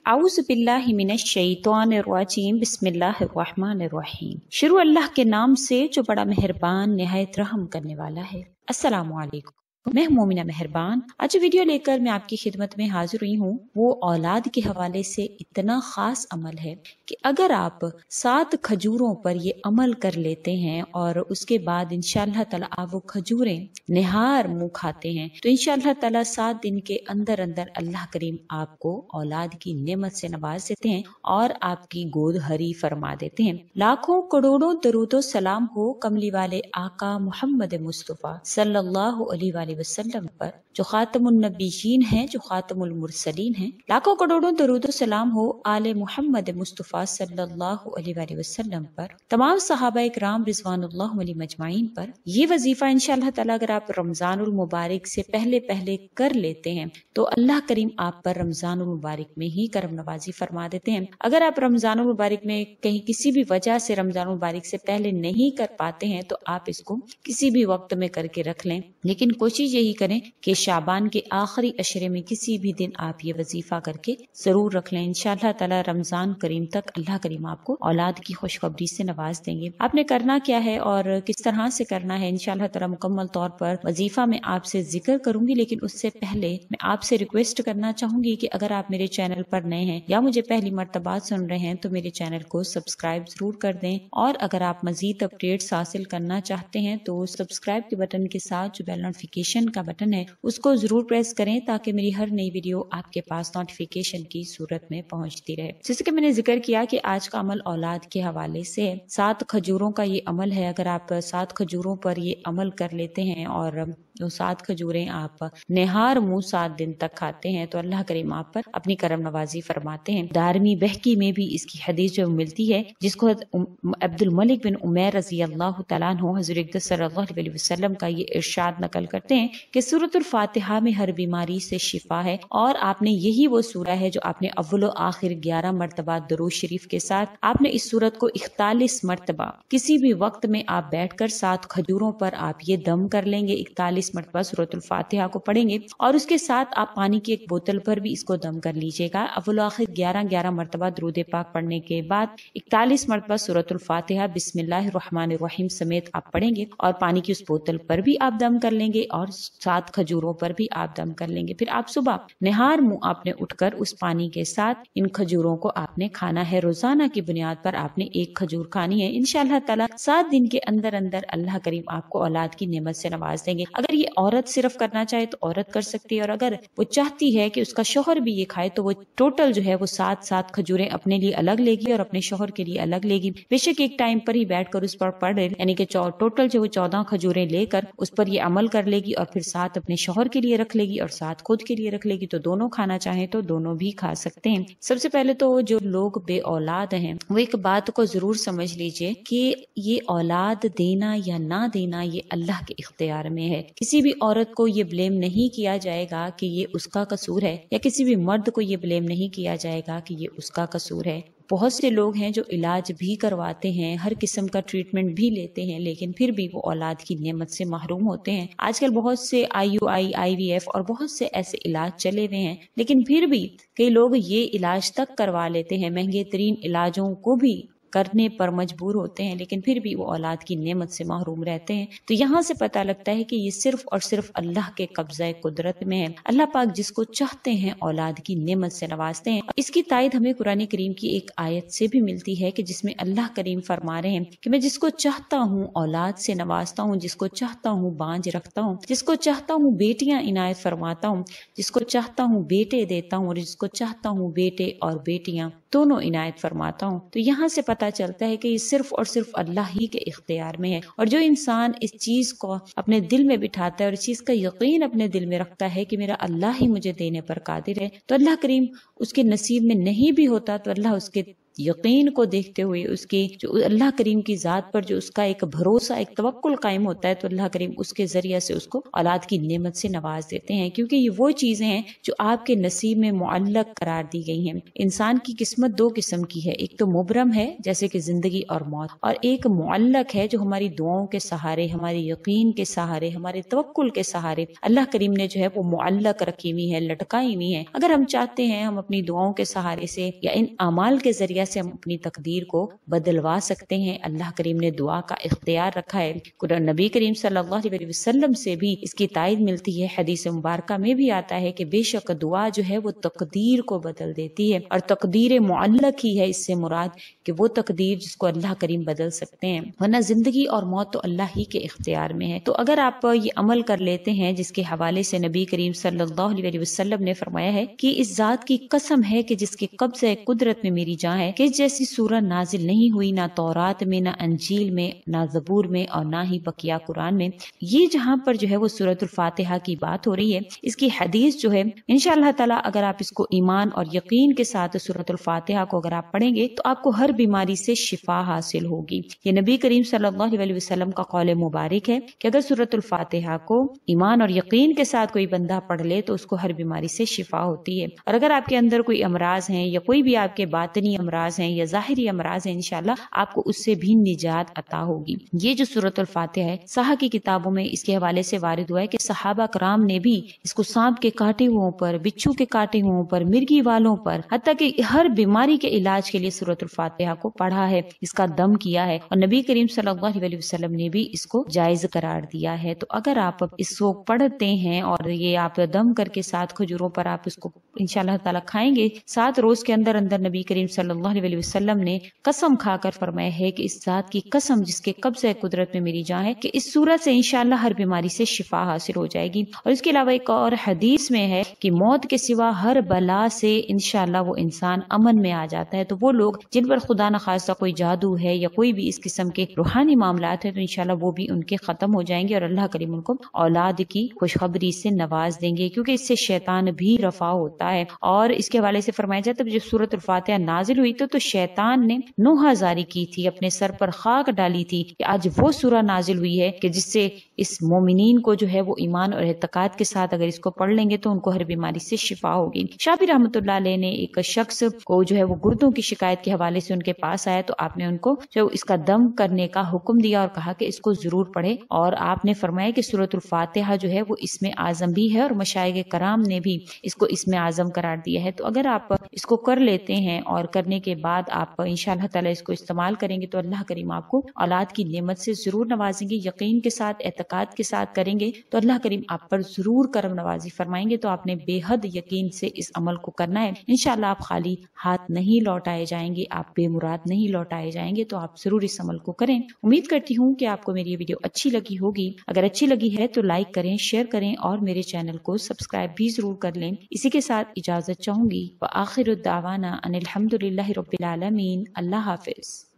औज़ु बिल्लाहि मिनश शैतानिर रजीम बिस्मिल्लाहिर रहमानिर रहीम। शुरू अल्लाह के नाम से जो बड़ा मेहरबान निहायत रहम करने वाला है। अस्सलामु अलैकुम। मैं हूं मोमिना मेहरबान। आज वीडियो लेकर मैं आपकी खिदमत में हाजिर हुई हूँ। वो औलाद के हवाले से इतना खास अमल है कि अगर आप 7 खजूरों पर ये अमल कर लेते हैं और उसके बाद इंशाअल्लाह ताला आप वो खजूरें निहार मुंह खाते हैं तो इंशाअल्लाह ताला 7 दिन के अंदर अंदर अल्लाह करीम आपको औलाद की नेमत से नवाज देते हैं और आपकी गोद हरी फरमा देते हैं। लाखों करोड़ों दरूदो सलाम हो कमली वाले आका मोहम्मद मुस्तफा सल्लल्लाहु अलैहि वसल्लम पर जो खातमुन नबीयीन हैं, जो खातमुल मुरसलीन हैं। लाखों करोड़ों दरूद सलाम हो आले मोहम्मद मुस्तफा सल्लल्लाहु अलैहि वसल्लम पर, तमाम सहाबा इकराम रिज़वानुल्लाह अलैहिम अजमाइन पर। ये वजीफा इंशाअल्लाह ताला अगर आप रमजानुल मुबारक से पहले पहले कर लेते हैं तो अल्लाह करीम आप पर रमजानुल मुबारक में ही करम नवाजी फरमा देते हैं। अगर आप रमजानुल मुबारक में कहीं किसी भी वजह से रमजानुल मुबारक से पहले नहीं कर पाते हैं तो आप इसको किसी भी वक्त में करके रख लें, लेकिन कोशिश यही करें कि शाबान के आखिरी अशरे में किसी भी दिन आप ये वजीफा करके जरूर रख लें। इंशाअल्लाह ताला रमजान करीम तक अल्लाह करीम आपको औलाद की खुशखबरी से नवाज देंगे। आपने करना क्या है और किस तरह से करना है इंशाअल्लाह ताला मुकम्मल तौर पर वजीफा में आपसे जिक्र करूंगी, लेकिन उससे पहले मैं आपसे रिक्वेस्ट करना चाहूंगी कि अगर आप मेरे चैनल पर नए हैं या मुझे पहली मर्तबा सुन रहे हैं तो मेरे चैनल को सब्सक्राइब जरूर कर दें, और अगर आप मजीद अपडेट्स हासिल करना चाहते हैं तो सब्सक्राइब के बटन के साथ जो बेल नोटिफिकेशन का बटन है उसको जरूर प्रेस करें ताकि मेरी हर नई वीडियो आपके पास नोटिफिकेशन की सूरत में पहुंचती रहे। जैसे कि मैंने जिक्र किया कि आज का अमल औलाद के हवाले से 7 खजूरों का ये अमल है। अगर आप 7 खजूरों पर ये अमल कर लेते हैं और जो 7 खजूरें आप निहार मुंह 7 दिन तक खाते हैं तो अल्लाह करीम आप पर अपनी करम नवाजी फरमाते हैं। दारमी बहकी में भी इसकी हदीस जो मिलती है, जिसको अब्दुल मलिक बिन उमैर रजी अल्लाह तआला अन्हु हुज़ूर अक़दस सल्लल्लाहु अलैहि वसल्लम का ये इरशाद नकल करते हैं कि सूरतुल फातिहा में हर बीमारी से शिफा है, और आपने यही वो सूरा है जो आपने अव्वल आखिर 11 मरतबा दरूद शरीफ के साथ आपने इस सूरत को 41 मरतबा किसी भी वक्त में आप बैठकर 7 खजूरों पर आप ये दम कर लेंगे। 41 मरतबा सूरतुल फातिहा को पढ़ेंगे और उसके साथ आप पानी की एक बोतल पर भी इसको दम कर लीजिएगा। अव्वल आखिर 11 मरतबा दरूद पाक पढ़ने के बाद 41 मरतबा सूरतुल फातिहा बिस्मिल्लाहिर रहमानिर रहीम समेत आप पढ़ेंगे और पानी की उस बोतल पर भी आप दम कर लेंगे और 7 खजूरों पर भी आप दम कर लेंगे। फिर आप सुबह निहार मुंह आपने उठकर उस पानी के साथ इन खजूरों को आपने खाना है। रोजाना की बुनियाद पर आपने एक खजूर खानी है। इंशाअल्लाह ताला 7 दिन के अंदर अंदर अल्लाह करीम आपको औलाद की नेमत से नवाज देंगे। अगर ये औरत सिर्फ करना चाहे तो औरत कर सकती है, और अगर वो चाहती है कि उसका शोहर भी ये खाए तो वो टोटल जो है वो 7 खजूरें अपने लिए अलग लेगी और अपने शोहर के लिए अलग लेगी। बेशक एक टाइम पर ही बैठकर उस पर पढ़ रहे, यानी कि टोटल जो 14 खजूरें लेकर उस पर ये अमल कर लेगी और फिर 7 अपने शोहर के लिए रख लेगी और 7 खुद के लिए रख लेगी। तो दोनों खाना चाहे तो दोनों भी खा सकते हैं। सबसे पहले तो जो लोग बे औलाद हैं वो एक बात को जरूर समझ लीजिए कि ये औलाद देना या ना देना ये अल्लाह के इख्तियार में है। किसी भी औरत को ये ब्लेम नहीं किया जाएगा कि ये उसका कसूर है, या किसी भी मर्द को ये ब्लेम नहीं किया जाएगा कि ये उसका कसूर है। बहुत से लोग हैं जो इलाज भी करवाते हैं, हर किस्म का ट्रीटमेंट भी लेते हैं, लेकिन फिर भी वो औलाद की नेमत से महरूम होते हैं। आजकल बहुत से IUI, IVF और बहुत से ऐसे इलाज चले हुए हैं, लेकिन फिर भी कई लोग ये इलाज तक करवा लेते हैं, महंगे तरीन इलाजों को भी करने पर मजबूर होते हैं, लेकिन फिर भी वो औलाद की नेमत से महरूम रहते हैं। तो यहाँ से पता लगता है कि ये सिर्फ और सिर्फ अल्लाह के कब्ज़े कुदरत में है। अल्लाह पाक जिसको चाहते हैं औलाद की नेमत से नवाजते हैं। इसकी तायद हमें कुरान करीम की एक आयत से भी मिलती है कि जिसमें अल्लाह करीम फरमा रहे हैं कि मैं जिसको चाहता हूँ औलाद से नवाजता हूँ, जिसको चाहता हूँ बांझ रखता हूँ, जिसको चाहता हूँ बेटियां इनायत फरमाता हूँ, जिसको चाहता हूँ बेटे देता हूँ और जिसको चाहता हूँ बेटे और बेटियां दोनों इनायत फरमाता हूँ। तो यहाँ से पता चलता है कि ये सिर्फ और सिर्फ अल्लाह ही के इख्तियार में है, और जो इंसान इस चीज को अपने दिल में बिठाता है और इस चीज का यकीन अपने दिल में रखता है कि मेरा अल्लाह ही मुझे देने पर कादिर है, तो अल्लाह करीम उसके नसीब में नहीं भी होता तो अल्लाह उसके یقین کو دیکھتے ہوئے، اس کے جو اللہ کریم کی ذات پر جو اس کا ایک بھروسہ، ایک توکل قائم ہوتا ہے، تو اللہ کریم اس کے ذریعے سے اس کو اولاد کی نعمت سے نواز دیتے ہیں، کیونکہ یہ وہ چیزیں ہیں جو آپ کے نصیب میں معلق قرار دی گئی ہیں۔ انسان کی قسمت دو قسم کی ہے، ایک تو مبرم ہے جیسے کہ زندگی اور موت، اور ایک معلق ہے جو ہماری دعاؤں کے سہارے، ہمارے یقین کے سہارے، ہمارے توکل کے سہارے اللہ کریم نے جو ہے وہ معلق رکھی ہوئی ہے، لٹکائی ہوئی ہے۔ اگر ہم چاہتے ہیں ہم اپنی دعاؤں کے سہارے سے یا ان اعمال کے ذریعے سے ہم اپنی تقدیر کو بدلوا سکتے ہیں۔ اللہ کریم نے دعا کا اختیار رکھا ہے۔ قرآن نبی کریم صلی اللہ علیہ وسلم سے بھی اس کی تائید ملتی ہے، حدیث مبارکہ میں بھی آتا ہے کہ بے شک دعا جو ہے وہ تقدیر کو بدل دیتی ہے، اور تقدیر معلق ہی ہے اس سے مراد کہ وہ تقدیر جس کو اللہ کریم بدل سکتے ہیں، ورنہ زندگی اور موت تو اللہ ہی کے اختیار میں ہے۔ تو اگر آپ یہ عمل کر لیتے ہیں جس کے حوالے سے نبی کریم صلی اللہ علیہ وسلم نے فرمایا ہے کہ اس ذات کی قسم ہے کہ جس کے قبضہ قدرت میں میری جان ہے کہ جیسی سورہ نازل نہیں ہوئی نہ تورات میں، نہ انجیل میں، نہ زبور میں، اور نہ ہی بقیہ قرآن میں۔ یہ جہاں پر جو ہے وہ سورۃ الفاتحہ کی بات ہو رہی ہے، اس کی حدیث جو ہے انشاءاللہ تعالی اگر آپ اس کو ایمان اور یقین کے ساتھ سورۃ الفاتحہ کو اگر آپ پڑھیں گے تو آپ کو ہر بیماری سے شفا حاصل ہوگی۔ یہ نبی کریم صلی اللہ علیہ وسلم کا قول مبارک ہے کہ اگر سورۃ الفاتحہ کو ایمان اور یقین کے ساتھ کوئی بندہ پڑھ لے تو اس کو ہر بیماری سے شفا ہوتی ہے، اور اگر آپ کے اندر کوئی امراض ہیں یا کوئی بھی آپ کے باطنی امراض ہیں یا ظاہری امراض ہیں، انشاءاللہ آپ کو اس سے بھی نجات عطا ہوگی۔ یہ جو سورۃ الفاتحہ ہے، صحاح کی کتابوں میں اس کے حوالے سے وارد ہوا ہے کہ صحابہ کرام نے بھی اس کو سانپ کے کاٹے ہوں پر، بچھو کے کاٹے ہوں پر، مرغی والوں پر، حتیٰ کہ ہر بیماری کے علاج کے لیے سورۃ الفاتحہ کو پڑھا ہے، اس کا دم کیا ہے، اور نبی کریم صلی اللہ علیہ وسلم نے بھی اس کو جائز قرار دیا ہے۔ تو اگر آپ اس کو پڑھتے ہیں اور یہ آپ دم کر کے 7 کھجوروں پر آپ اس کو انشاءاللہ تعالی کھائیں گے، 7 روز کے اندر اندر نبی کریم صلی اللہ علیہ وسلم نے قسم کھا کر فرمایا ہے کہ اس ذات کی قسم جس کے قبضہ قدرت میں میری جان ہے کہ اس سورت سے انشاءاللہ ہر بیماری سے شفا حاصل ہو جائے گی۔ اور اس کے علاوہ ایک اور حدیث میں ہے کہ موت کے سوا ہر بلا سے انشاءاللہ وہ انسان امن میں آ جاتا ہے۔ تو وہ لوگ جن پر خدا نخواستہ کوئی جادو ہے یا کوئی بھی اس قسم کے روحانی معاملات ہیں تو انشاءاللہ وہ بھی ان کے ختم ہو جائیں گے، اور اللہ کریم ان کو اولاد کی خوشخبری سے نواز دیں گے، کیونکہ اس سے شیطان بھی رفع ہوتا ہے۔ اور اس کے حوالے سے فرمایا جاتا ہے جب سورۃ الفاتحہ نازل ہوئی تو شیطان نے نوحہ جاری کی تھی، اپنے سر پر خاک ڈالی تھی کہ آج وہ سورہ نازل ہوئی ہے کہ جس سے اس مومنین کو جو ہے وہ ایمان اور اعتقاد کے ساتھ اگر اس کو پڑھ لیں گے تو ان کو ہر بیماری سے شفا ہوگی۔ شافعی رحمۃ اللہ علیہ نے ایک شخص کو جو ہے وہ گردوں کی شکایت کے حوالے سے ان کے پاس آیا تو آپ نے ان کو جو اس کا دم کرنے کا حکم دیا اور کہا کہ اس کو ضرور پڑھے، اور آپ نے فرمایا کہ سورۃ الفاتحہ جو ہے وہ اسم اعظم بھی ہے، اور مشائخ کرام نے بھی اس کو اسم اعظم قرار دیا ہے۔ تو اگر آپ اس کو کر لیتے ہیں اور کرنے کے بعد آپ انشاءاللہ تعالی اس کو استعمال کریں گے تو اللہ کریم آپ کو اولاد کی نعمت سے ضرور نوازیں گے، یقین کے ساتھ، اعتقاد کے ساتھ کریں گے تو اللہ کریم آپ پر ضرور کرم نوازی فرمائیں گے۔ تو آپ نے بے حد یقین سے اس عمل کو کرنا ہے، انشاءاللہ آپ خالی ہاتھ نہیں لوٹائے جائیں گے، آپ بے مراد نہیں لوٹائے جائیں گے۔ تو آپ ضرور اس عمل کو کریں۔ امید کرتی ہوں کہ آپ کو میری یہ ویڈیو اچھی لگی ہوگی۔ اگر اچھی لگی ہے تو لائک کریں، شیئر کریں، اور میرے چینل کو سبسکرائب بھی ضرور کر لیں۔ اسی کے ساتھ اجازت چاہوں گی، وآخر الدعوانا ان الحمد للہ رب العالمین۔ اللہ حافظ۔